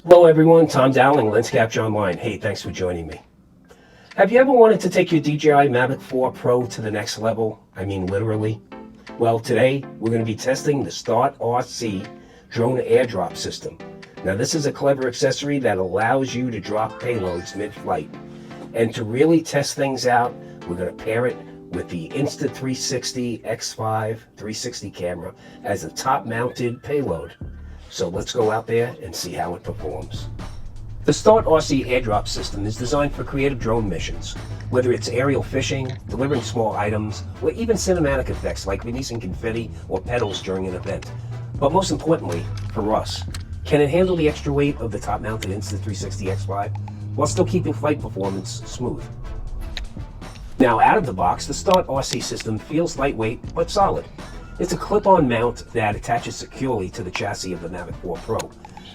Hello everyone, Tom Dowling, LensCaptureOnline. Hey, thanks for joining me. Have you ever wanted to take your DJI Mavic 4 Pro to the next level? I mean literally. Well, today we're going to be testing the STARTRC Drone Airdrop System. Now this is a clever accessory that allows you to drop payloads mid-flight. And to really test things out, we're going to pair it with the Insta360 X5 360 camera as a top-mounted payload. So let's go out there and see how it performs. The STARTRC Airdrop System is designed for creative drone missions, whether it's aerial fishing, delivering small items, or even cinematic effects like releasing confetti or petals during an event. But most importantly, for us, can it handle the extra weight of the top-mounted Insta360 X5 while still keeping flight performance smooth? Now, out of the box, the STARTRC system feels lightweight but solid. It's a clip-on mount that attaches securely to the chassis of the Mavic 4 Pro,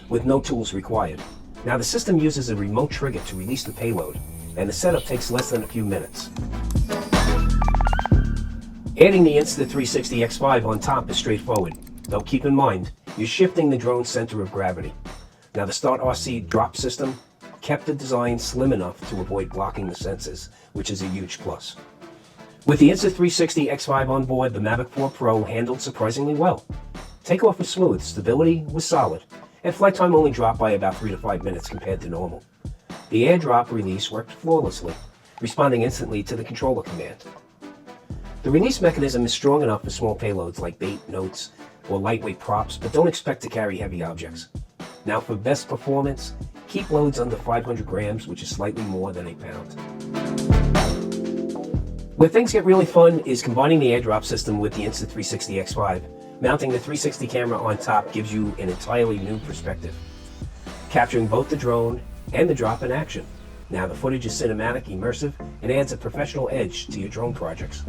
with no tools required. Now, the system uses a remote trigger to release the payload, and the setup takes less than a few minutes. Adding the Insta360 X5 on top is straightforward, though keep in mind, you're shifting the drone's center of gravity. Now, the STARTRC drop system kept the design slim enough to avoid blocking the sensors, which is a huge plus. With the Insta360 X5 on board, the Mavic 4 Pro handled surprisingly well. Takeoff was smooth, stability was solid, and flight time only dropped by about 3 to 5 minutes compared to normal. The airdrop release worked flawlessly, responding instantly to the controller command. The release mechanism is strong enough for small payloads like bait, notes, or lightweight props, but don't expect to carry heavy objects. Now for best performance, keep loads under 500 grams, which is slightly more than a pound. Where things get really fun is combining the airdrop system with the Insta360 X5. Mounting the 360 camera on top gives you an entirely new perspective, capturing both the drone and the drop in action. Now the footage is cinematic, immersive, and adds a professional edge to your drone projects.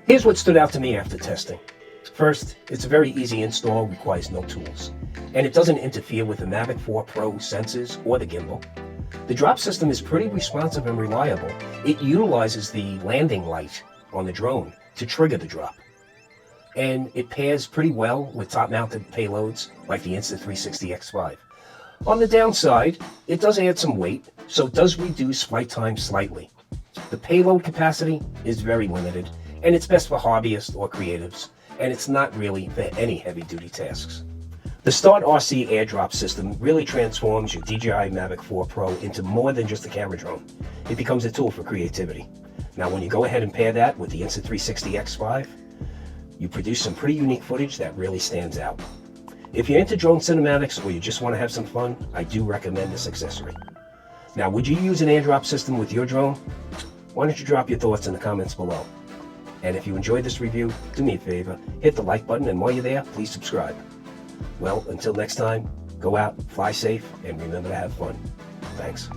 Here's what stood out to me after testing. First, it's a very easy install, requires no tools, and it doesn't interfere with the Mavic 4 Pro sensors or the gimbal. The drop system is pretty responsive and reliable. It utilizes the landing light on the drone to trigger the drop. And it pairs pretty well with top-mounted payloads like the Insta360 X5. On the downside, it does add some weight, so it does reduce flight time slightly. The payload capacity is very limited, and it's best for hobbyists or creatives, and it's not really for any heavy-duty tasks. The STARTRC airdrop system really transforms your DJI Mavic 4 Pro into more than just a camera drone. It becomes a tool for creativity. Now, when you go ahead and pair that with the Insta360 X5, you produce some pretty unique footage that really stands out. If you're into drone cinematics or you just want to have some fun, I do recommend this accessory. Now, would you use an airdrop system with your drone? Why don't you drop your thoughts in the comments below? And if you enjoyed this review, do me a favor, hit the like button, and while you're there, please subscribe. Well, until next time, go out, fly safe, and remember to have fun. Thanks.